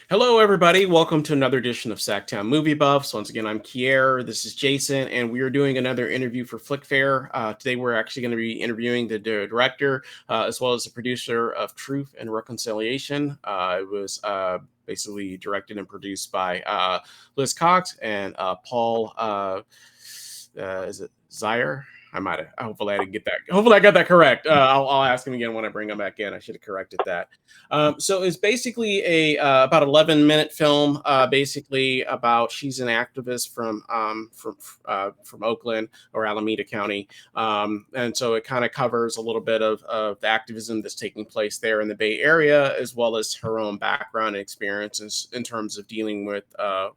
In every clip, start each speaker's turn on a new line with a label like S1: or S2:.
S1: Hello, everybody. Welcome to another edition of SacTown Movie Buffs. Once again, I'm Kier. This is Jason, and we are doing another interview for FlickFair. Today, we're actually going to be interviewing the director as well as the producer of Truth and Reconciliation. It was basically directed and produced by Lis Cox and Paul. Is it Zaire? I might have. Hopefully, I didn't get that. Hopefully, I got that correct. I'll ask him again when I bring him back in. I should have corrected that. So it's basically a about 11-minute film. Basically about she's an activist from Oakland or Alameda County, and so it kind of covers a little bit of the activism that's taking place there in the Bay Area, as well as her own background and experiences in terms of dealing with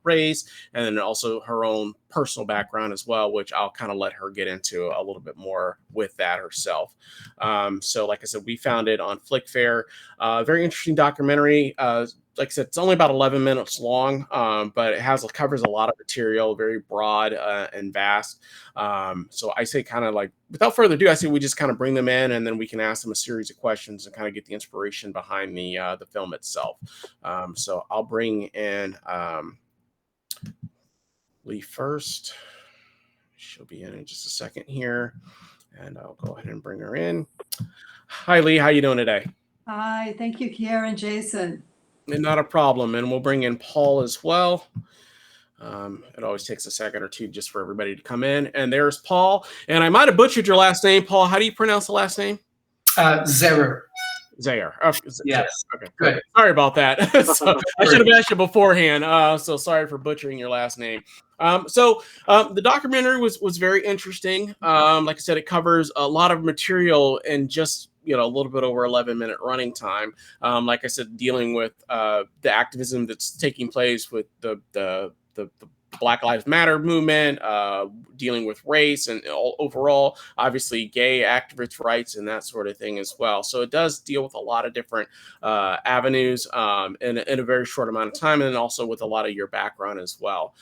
S1: race, and then also her own personal background as well, which I'll kind of let her get into a little bit more with that herself. So like I said, we found it on FlickFair. Very interesting documentary. Like I said, it's only about 11 minutes long, but it covers a lot of material, very broad and vast. So I say kind of like, without further ado, I say we just kind of bring them in and then we can ask them a series of questions and kind of get the inspiration behind the film itself. So I'll bring in Lee first. She'll be in just a second here, and I'll go ahead and bring her in. Hi, Lee. How you doing today?
S2: Hi, thank you, Kier and Jason.
S1: Not a problem, and we'll bring in Paul as well. It always takes a second or two just for everybody to come in. And there's Paul. And I might have butchered your last name, Paul. How do you pronounce the last name?
S3: Zerer.
S1: Zaire.
S3: Yes.
S1: Okay. Good. Sorry about that. So I should have asked you beforehand. So sorry for butchering your last name. The documentary was very interesting. Like I said, it covers a lot of material in just a little bit over 11-minute running time. Like I said, dealing with the activism that's taking place with the Black Lives Matter movement, dealing with race and overall, obviously, gay activist rights and that sort of thing as well. So it does deal with a lot of different avenues in a very short amount of time, and then also with a lot of your background as well.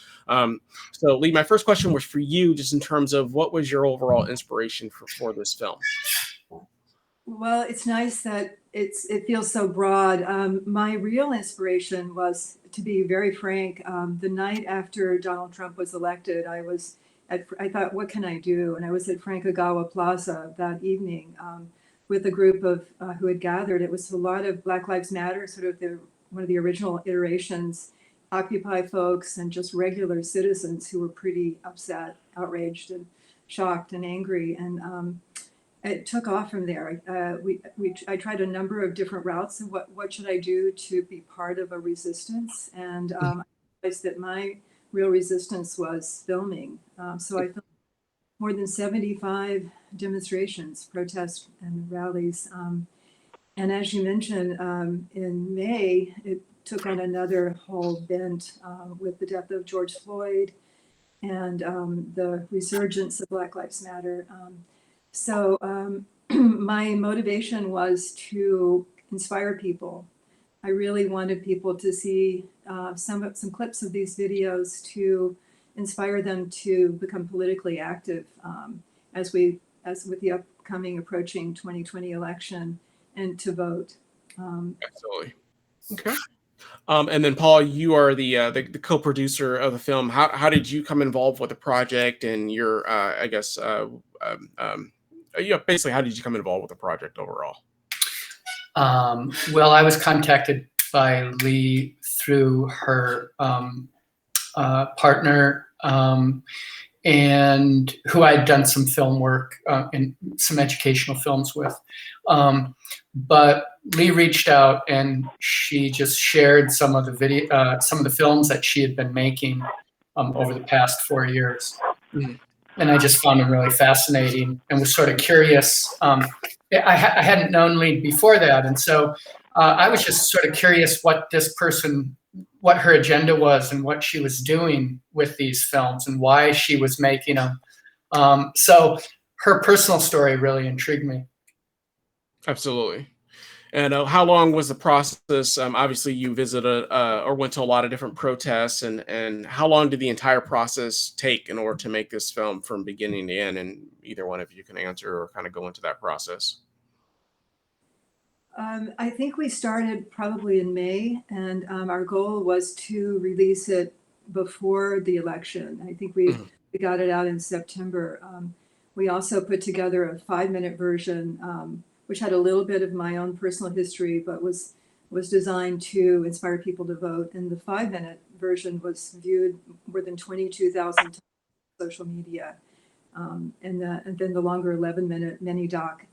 S1: So, Lee, my first question was for you, just in terms of what was your overall inspiration for this film?
S2: Well, it's nice that it feels so broad. My real inspiration was, to be very frank, the night after Donald Trump was elected, I thought, what can I do? And I was at Frank Ogawa Plaza that evening with a group of who had gathered. It was a lot of Black Lives Matter, sort of one of the original iterations, Occupy folks, and just regular citizens who were pretty upset, outraged, and shocked and angry. And it took off from there. I tried a number of different routes of what should I do to be part of a resistance, and I realized that my real resistance was filming. So I filmed more than 75 demonstrations, protests, and rallies. And as you mentioned, in May, it took on another whole bent with the death of George Floyd and the resurgence of Black Lives Matter. So my motivation was to inspire people. I really wanted people to see some clips of these videos to inspire them to become politically active as with the upcoming approaching 2020 election, and to vote.
S1: Absolutely. Okay. And then Paul, you are the co-producer of the film. How did you come involved with the project, and your basically, how did you come involved with the project overall?
S3: Well, I was contacted by Lee through her partner, and who I had done some film work and some educational films with. But Lee reached out and she just shared some of the films that she had been making over the past 4 years. And I just found them really fascinating and was sort of curious. I hadn't known Lee before that, and so I was just sort of curious what her agenda was and what she was doing with these films and why she was making them. So her personal story really intrigued me.
S1: Absolutely. And how long was the process? Obviously, you visited or went to a lot of different protests, and how long did the entire process take in order to make this film from beginning to end? And either one of you can answer or kind of go into that process.
S2: I think we started probably in May, and our goal was to release it before the election. I think we got it out in September. We also put together a 5-minute version, which had a little bit of my own personal history, but was designed to inspire people to vote. And the 5-minute version was viewed more than 22,000 times on social media. And then the longer 11-minute mini doc,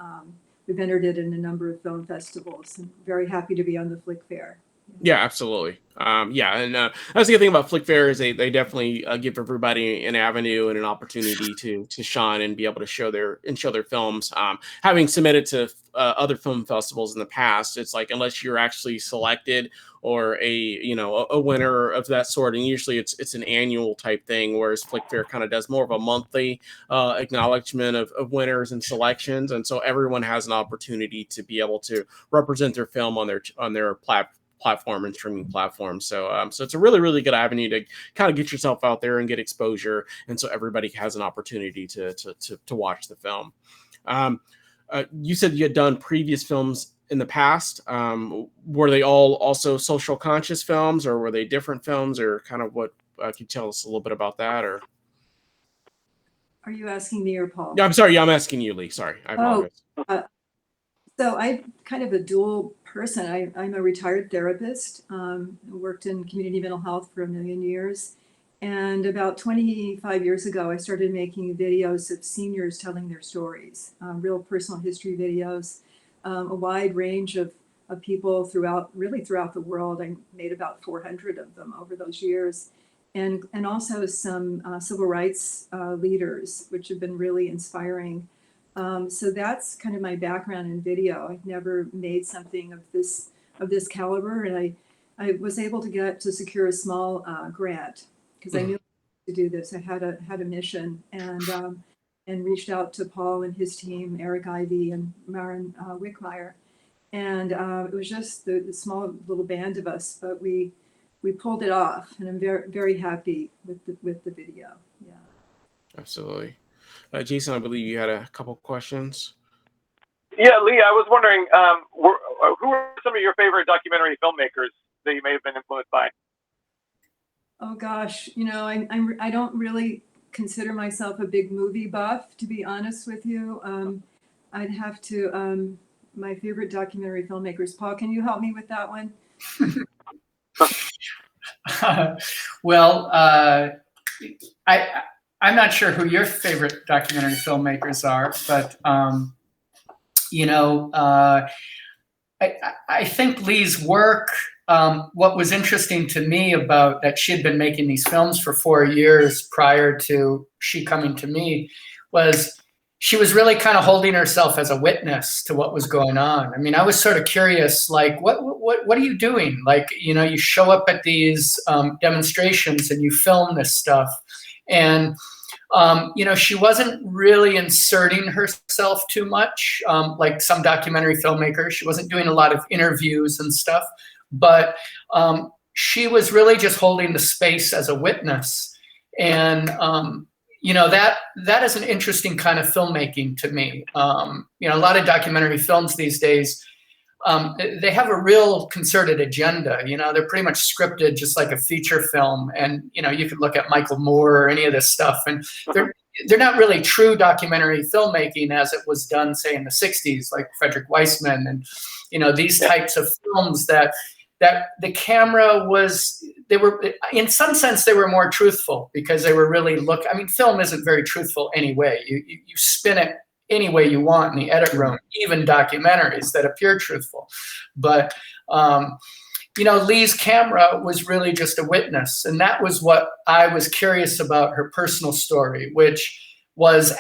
S2: we've entered it in a number of film festivals. I'm very happy to be on the FlickFair.
S1: Yeah, absolutely. Yeah, and that's the thing about FlickFair is they definitely give everybody an avenue and an opportunity to shine and be able to show their films. Having submitted to other film festivals in the past, it's like unless you're actually selected or a winner of that sort, and usually it's an annual type thing, whereas FlickFair kind of does more of a monthly acknowledgement of winners and selections, and so everyone has an opportunity to be able to represent their film on their platform and streaming platform. So so it's a really, really good avenue to kind of get yourself out there and get exposure, and so everybody has an opportunity to watch the film. You said you had done previous films in the past. Were they all also social conscious films, or were they different films, or kind of what? Can you tell us a little bit about that? Or
S2: Are you asking me or Paul?
S1: yeah, I'm sorry. Yeah, I'm asking you, Lee. Sorry, I apologize.
S2: So I'm kind of a dual person. I'm a retired therapist, worked in community mental health for 1 million years. And about 25 years ago, I started making videos of seniors telling their stories, real personal history videos, a wide range of people throughout the world. I made about 400 of them over those years. And also some civil rights leaders, which have been really inspiring. So that's kind of my background in video. I've never made something of this caliber, and I was able to secure a small grant because I knew to do this. I had a mission, and reached out to Paul and his team, Eric Ivey and Maren Wickmeyer, and it was just the small little band of us, but we pulled it off, and I'm very, very happy with the video. Yeah,
S1: Absolutely. Jason, I believe you had a couple questions.
S4: Yeah, Lee, I was wondering, who are some of your favorite documentary filmmakers that you may have been influenced by?
S2: Oh gosh, I don't really consider myself a big movie buff, to be honest with you. I'd have to, my favorite documentary filmmakers. Paul, can you help me with that one?
S3: Well, I'm not sure who your favorite documentary filmmakers are, but I think Lee's work. What was interesting to me about that, she had been making these films for 4 years prior to she coming to me, was she was really kind of holding herself as a witness to what was going on. I mean, I was sort of curious, like, what are you doing? Like, you show up at these demonstrations and you film this stuff, and she wasn't really inserting herself too much, like some documentary filmmakers. She wasn't doing a lot of interviews and stuff, but she was really just holding the space as a witness. And, that is an interesting kind of filmmaking to me. A lot of documentary films these days, they have a real concerted agenda. They're pretty much scripted just like a feature film. And, you could look at Michael Moore or any of this stuff, and they're not really true documentary filmmaking as it was done, say, in the 60s, like Frederick Weissman and, these types of films that the camera in some sense, they were more truthful because they were really film isn't very truthful anyway. You spin it any way you want in the edit room, even documentaries that appear truthful. But, Lee's camera was really just a witness. And that was what I was curious about her personal story, which was,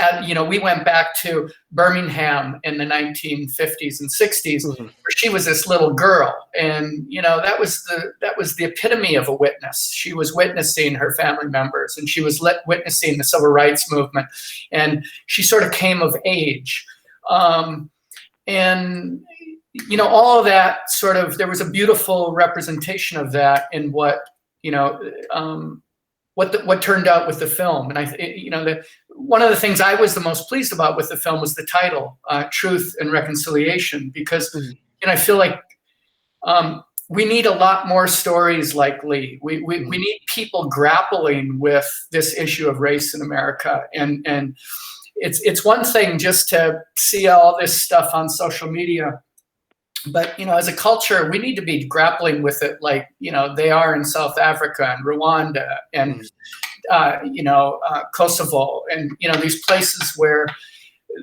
S3: we went back to Birmingham in the 1950s and 60s, where she was this little girl. And, that was the epitome of a witness. She was witnessing her family members, and she was witnessing the civil rights movement. And she sort of came of age. And, all of that sort of, there was a beautiful representation of that in what turned out with the film. And one of the things I was the most pleased about with the film was the title, Truth and Reconciliation, because and I feel like we need a lot more stories like Lee. We need people grappling with this issue of race in America, and it's one thing just to see all this stuff on social media, but as a culture, we need to be grappling with it like they are in South Africa and Rwanda and Kosovo, and these places where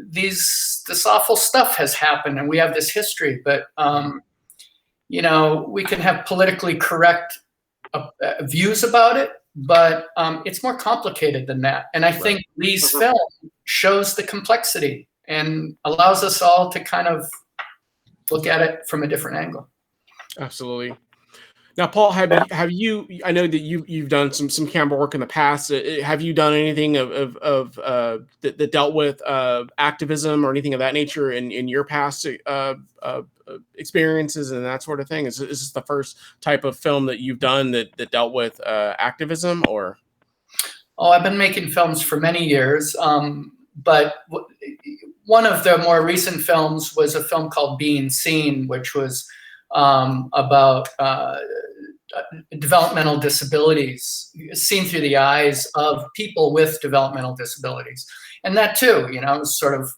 S3: this awful stuff has happened, and we have this history, but we can have politically correct views about it, but it's more complicated than that. And I think Lee's film shows the complexity and allows us all to kind of look at it from a different angle.
S1: Absolutely. Now, Paul, have you? I know that you've done some camera work in the past. Have you done anything that dealt with activism or anything of that nature in your past experiences and that sort of thing? Is this the first type of film that you've done that dealt with activism, or?
S3: Oh, I've been making films for many years, but one of the more recent films was a film called Being Seen, which was about developmental disabilities seen through the eyes of people with developmental disabilities. And that too, was sort of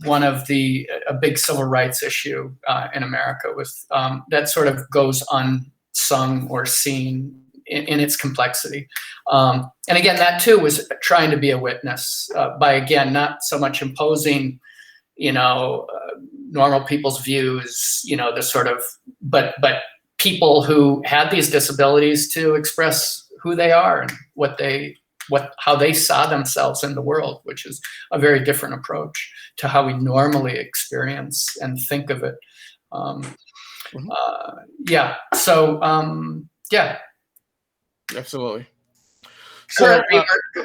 S3: one of a big civil rights issue in America with that sort of goes unsung or seen in its complexity. And again, that too was trying to be a witness by, again, not so much imposing, normal people's views, the sort of, but people who had these disabilities to express who they are and how they saw themselves in the world, which is a very different approach to how we normally experience and think of it.
S1: Absolutely. So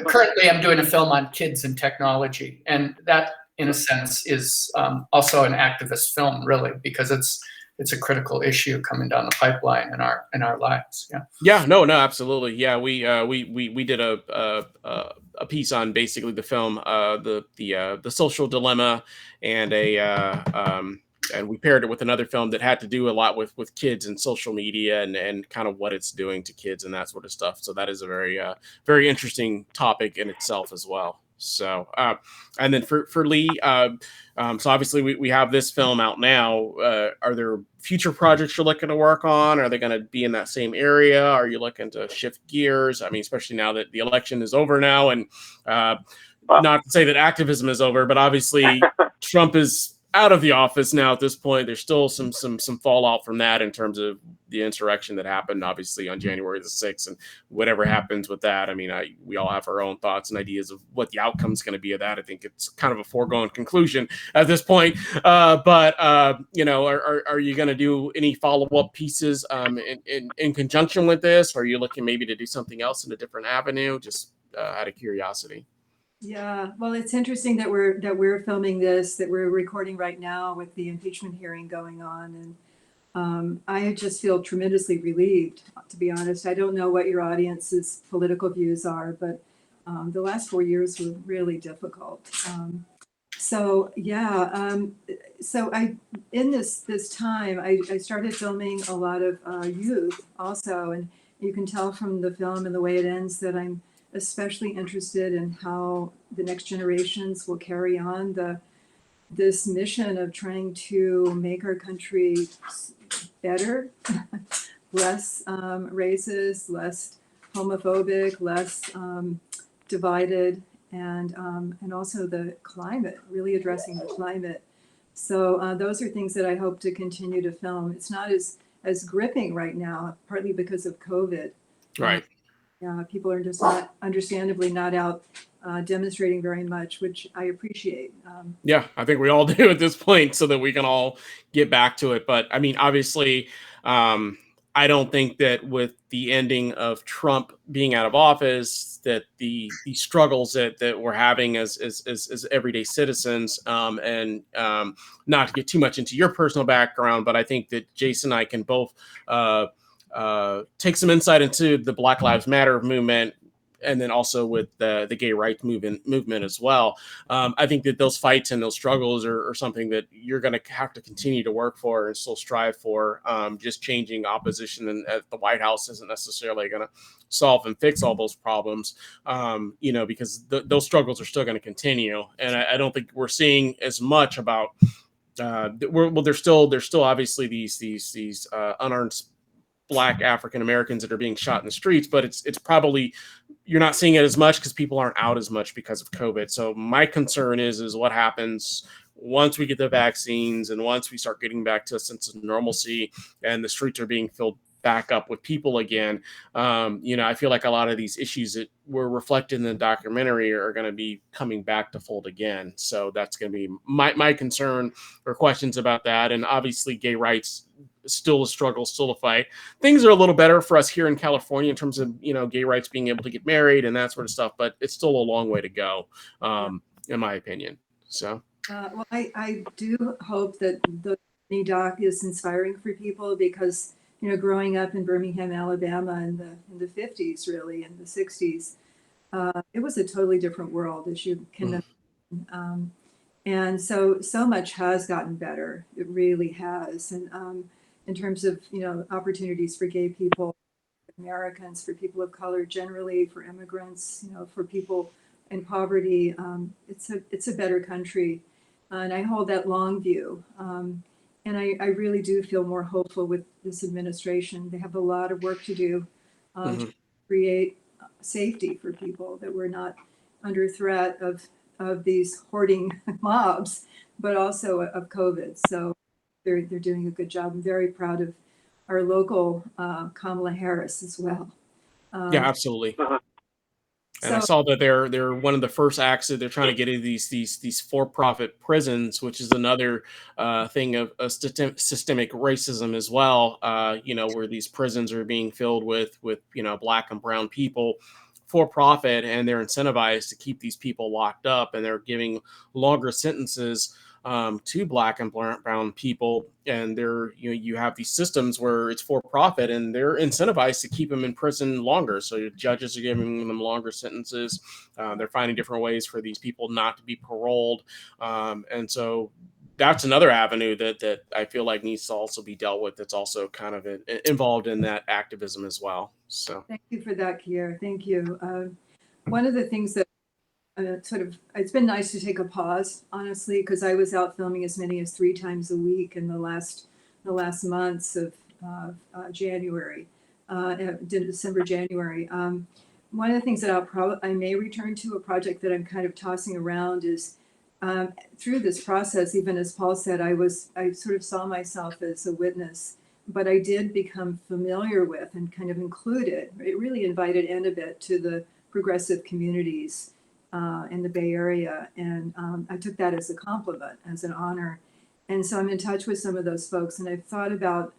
S3: currently I'm doing a film on kids and technology, and that in a sense is also an activist film, really, because it's a critical issue coming down the pipeline in our lives.
S1: No, absolutely. We did a piece on basically the film, the social dilemma, and and we paired it with another film that had to do a lot with kids and social media and kind of what it's doing to kids and that sort of stuff. So that is a very interesting topic in itself as well. So, and then for Lee, so obviously we have this film out now. Are there future projects you're looking to work on? Are they going to be in that same area? Are you looking to shift gears? I mean, especially now that the election is over now, and not to say that activism is over, but obviously Trump is out of the office now at this point. There's still some fallout from that in terms of the insurrection that happened, obviously, on January the 6th, and whatever happens with that. I mean, we all have our own thoughts and ideas of what the outcome is going to be of that. I think it's kind of a foregone conclusion at this point. But are you going to do any follow-up pieces in conjunction with this? Or are you looking maybe to do something else in a different avenue? Just out of curiosity.
S2: Yeah, well, it's interesting that we're filming this, that we're recording right now with the impeachment hearing going on, and I just feel tremendously relieved, to be honest. I don't know what your audience's political views are, but the last 4 years were really difficult. So I in this time I started filming a lot of youth also, and you can tell from the film and the way it ends that I'm especially interested in how the next generations will carry on this mission of trying to make our country better, less racist, less homophobic, less divided, and also the climate, really addressing the climate. So those are things that I hope to continue to film. It's not as gripping right now, partly because of COVID.
S1: Right.
S2: People are just understandably not out demonstrating very much, which I appreciate.
S1: I think we all do at this point, so that we can all get back to it. But I mean, obviously, I don't think that with the ending of Trump being out of office, that the struggles that we're having as everyday citizens, and not to get too much into your personal background, but I think that Jason and I can both take some insight into the Black Lives Matter movement, and then also with the gay rights movement as well. I think that those fights and those struggles are something that you're going to have to continue to work for and still strive for. Just changing opposition at the White House isn't necessarily going to solve and fix all those problems, because those struggles are still going to continue. And I don't think we're seeing as much about. There's still obviously these unarmed Black African Americans that are being shot in the streets, but it's probably, you're not seeing it as much because people aren't out as much because of COVID. So my concern is what happens once we get the vaccines and once we start getting back to a sense of normalcy and the streets are being filled back up with people again. I feel like a lot of these issues that were reflected in the documentary are going to be coming back to fold again. So that's going to be my concern or questions about that. And obviously gay rights, still a struggle, still a fight. Things are a little better for us here in California in terms of, gay rights, being able to get married and that sort of stuff, but it's still a long way to go, in my opinion. So.
S2: Well, I do hope that the mini doc is inspiring for people because, growing up in Birmingham, Alabama in the 50s, really, in the 60s, it was a totally different world, as you can imagine. And so much has gotten better. It really has. And in terms of, opportunities for gay people, Americans, for people of color generally, for immigrants, for people in poverty, it's a better country. And I hold that long view. And I really do feel more hopeful with this administration. They have a lot of work to do to create safety for people, that we're not under threat of these hoarding mobs, but also of COVID. So they're doing a good job. I'm very proud of our local Kamala Harris as well.
S1: Yeah, absolutely. And I saw that they're one of the first acts that they're trying to get into these for-profit prisons, which is another thing of systemic racism as well. Where these prisons are being filled with Black and brown people for profit, and they're incentivized to keep these people locked up, and they're giving longer sentences to Black and brown people. And you have these systems where it's for profit and they're incentivized to keep them in prison longer. So judges are giving them longer sentences. They're finding different ways for these people not to be paroled. And so that's another avenue that I feel like needs to also be dealt with. That's also kind of involved in that activism as well. So
S2: thank you for that, Kier. Thank you. One of the things that it's been nice to take a pause, honestly, because I was out filming as many as 3 times a week in the last months of January, December, January. One of the things that I may return to, a project that I'm kind of tossing around, is through this process, even as Paul said, I sort of saw myself as a witness, but I did become familiar with and kind of included. It really invited in a bit to the progressive communities in the Bay Area. And I took that as a compliment, as an honor. And so I'm in touch with some of those folks. And I've thought about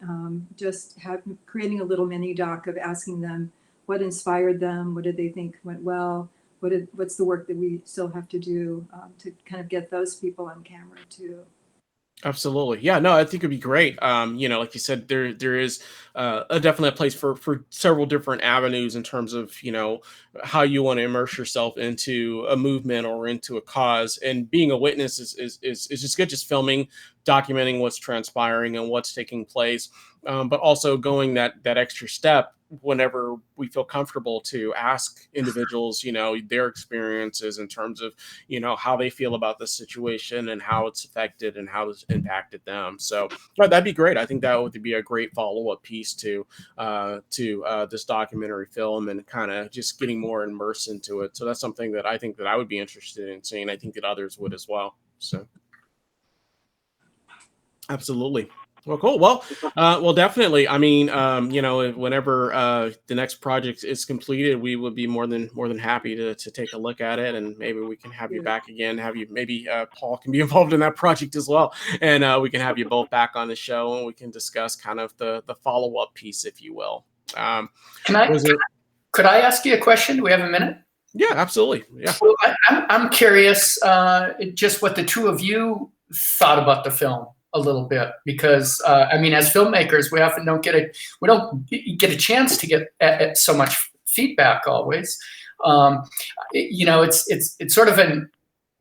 S2: creating a little mini doc of asking them what inspired them, what did they think went well, what's the work that we still have to do to kind of get those people on camera too.
S1: Absolutely. Yeah, no, I think it'd be great. Like you said, there is definitely a place for several different avenues in terms of, how you want to immerse yourself into a movement or into a cause. And being a witness is just good, just filming, documenting what's transpiring and what's taking place, but also going that extra step whenever we feel comfortable to ask individuals, their experiences in terms of, how they feel about the situation and how it's affected and how it's impacted them. So that'd be great. I think that would be a great follow-up piece to this documentary film, and kind of just getting more immersed into it. So that's something that I think that I would be interested in seeing. I think that others would as well. So absolutely. Well, cool. Well, definitely. I mean, whenever the next project is completed, we would be more than happy to take a look at it, and maybe we can have you back again. Maybe Paul can be involved in that project as well, and we can have you both back on the show, and we can discuss kind of the follow up piece, if you will.
S3: Could I ask you a question? Do we have a minute?
S1: Yeah, absolutely. Yeah.
S3: So I'm curious, just what the two of you thought about the film a little bit, because as filmmakers, we often don't get a chance to get so much feedback always. It's sort of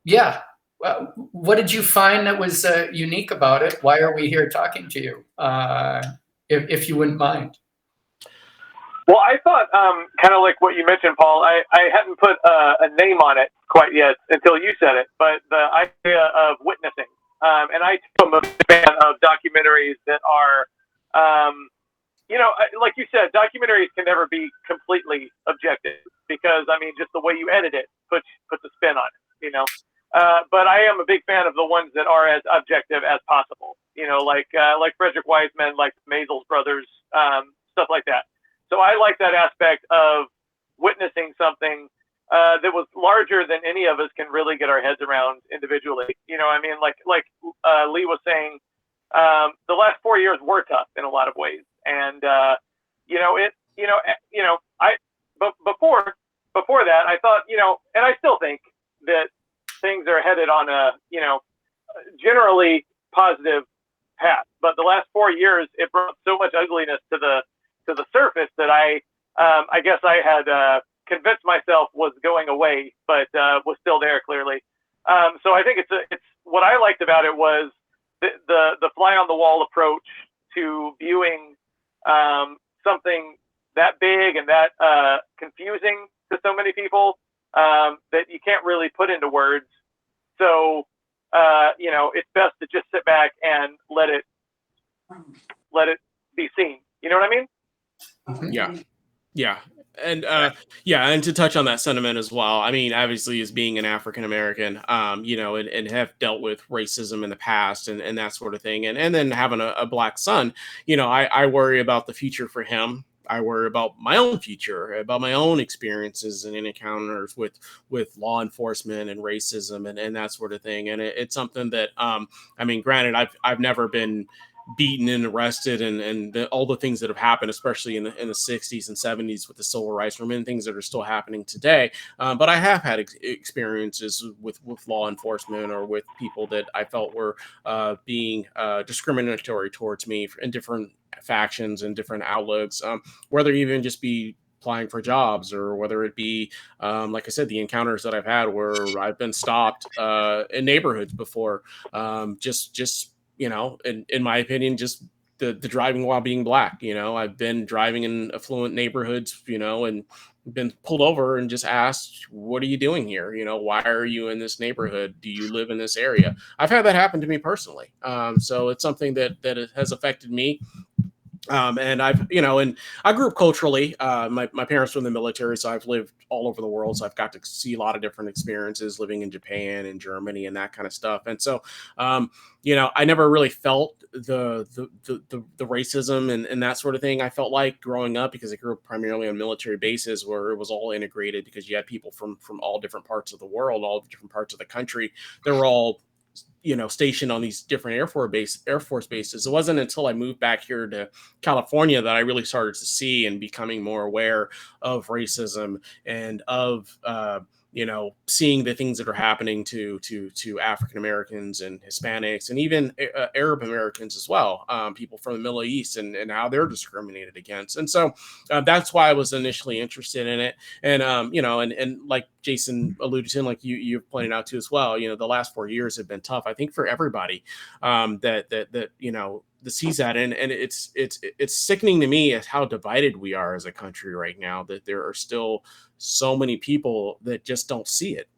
S3: yeah. What did you find that was unique about it? Why are we here talking to you? If you wouldn't mind.
S4: Well, I thought, kind of like what you mentioned, Paul, I hadn't put a name on it quite yet until you said it, but the idea of witnessing. And I too am a fan of documentaries that are, like you said, documentaries can never be completely objective because, I mean, just the way you edit it puts a spin on it, But I am a big fan of the ones that are as objective as possible, like Frederick Wiseman, like the Maisels brothers, stuff like that. So I like that aspect of witnessing something that was larger than any of us can really get our heads around individually. I mean, like Lee was saying, the last 4 years were tough in a lot of ways, and but before that, I thought, and I still think that things are headed on a generally positive path. But the last 4 years, it brought so much ugliness to the surface that I guess I had convinced myself was going away, but was still there clearly. So I think it's what I liked about it was the fly on the wall approach to viewing something that big and that confusing to so many people that you can't really put into words. So it's best to just sit back and let it be seen. You know what I mean?
S1: Yeah. And and to touch on that sentiment as well, I mean, obviously, as being an African American, and have dealt with racism in the past and that sort of thing, and then having a black son, I worry about the future for him. I worry about my own future, about my own experiences and encounters with law enforcement and racism and that sort of thing. And it's something that, I mean, granted, I've never been beaten and arrested and all the things that have happened, especially in the 60s and 70s with the civil rights movement, things that are still happening today. But I have had experiences with law enforcement or with people that I felt were being discriminatory towards me in different factions and different outlooks, whether even just be applying for jobs or whether it be, like I said, the encounters that I've had where I've been stopped in neighborhoods before, just in my opinion, just the driving while being black. I've been driving in affluent neighborhoods, and been pulled over and just asked, what are you doing here? Why are you in this neighborhood? Do you live in this area? I've had that happen to me personally. So it's something that has affected me. And and I grew up culturally. My parents were in the military, so I've lived all over the world. So I've got to see a lot of different experiences living in Japan and Germany and that kind of stuff. And so, I never really felt the racism and that sort of thing. I felt like growing up because I grew up primarily on military bases where it was all integrated because you had people from all different parts of the world, all different parts of the country. They were all stationed on these different Air Force bases. It wasn't until I moved back here to California that I really started to see and becoming more aware of racism and of seeing the things that are happening to African Americans and Hispanics and even Arab Americans as well, people from the Middle East and how they're discriminated against. And so that's why I was initially interested in it. And and like Jason alluded to, and like you've pointed out too as well, the last 4 years have been tough, I think, for everybody that sees that, and it's sickening to me as how divided we are as a country right now, that there are still so many people that just don't see it.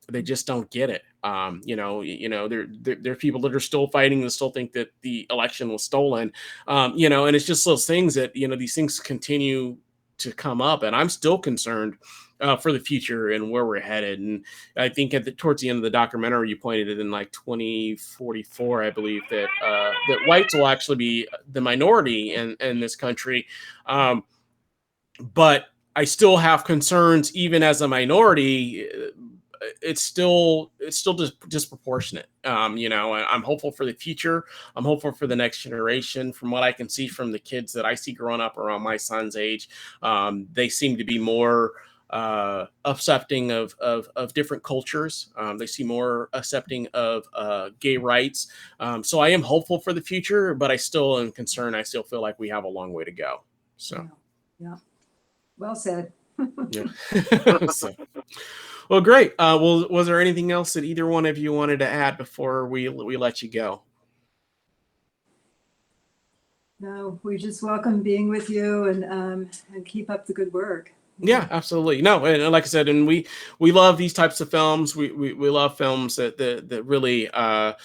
S1: They just don't get it. There are people that are still fighting and still think that the election was stolen. And it's just those things that, these things continue to come up, and I'm still concerned for the future and where we're headed. And I think towards the end of the documentary, you pointed it in like 2044, I believe, that whites will actually be the minority in this country. But I still have concerns, even as a minority. It's still disproportionate. I'm hopeful for the future. I'm hopeful for the next generation. From what I can see from the kids that I see growing up around my son's age, they seem to be more accepting of different cultures. They seem more accepting of gay rights. So I am hopeful for the future, but I still am concerned. I still feel like we have a long way to go. So,
S2: yeah. Well said.
S1: Yeah. So, well, great. Well, was there anything else that either one of you wanted to add before we let you go?
S2: No, we just welcome being with you, and keep up the good work.
S1: Yeah, absolutely. No, and like I said, and we love these types of films. We love films that really are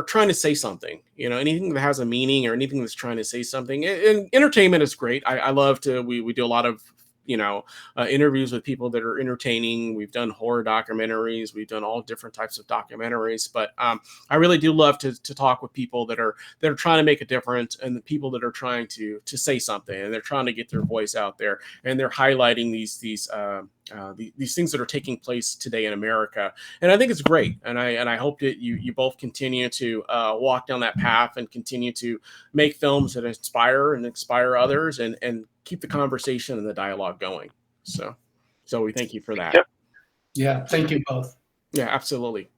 S1: trying to say something. Anything that has a meaning or anything that's trying to say something. And entertainment is great. I love to. We do a lot of interviews with people that are entertaining. We've done horror documentaries. We've done all different types of documentaries. But I really do love to talk with people that are trying to make a difference, and the people that are trying to say something, and they're trying to get their voice out there, and they're highlighting these things that are taking place today in America. And I think it's great. And I hope that you both continue to walk down that path and continue to make films that inspire others, and keep the conversation and the dialogue going. So we thank you for that.
S4: Yep.
S3: Yeah, thank you both.
S1: Yeah, absolutely.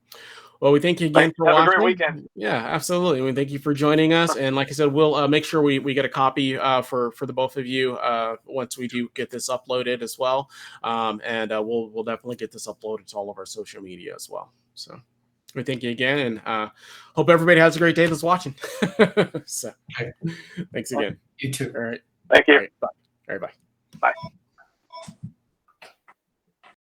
S1: Well, we thank you again for
S4: Have
S1: watching.
S4: a great weekend.
S1: Yeah, absolutely. We thank you for joining us. And like I said, we'll make sure we get a copy for the both of you once we do get this uploaded as well. And we'll definitely get this uploaded to all of our social media as well. So we thank you again, and hope everybody has a great day that's watching. So
S3: Okay.
S1: thanks again.
S3: You too.
S1: All right.
S4: Thank you.
S1: All right. Bye. All right. Bye.
S4: Bye.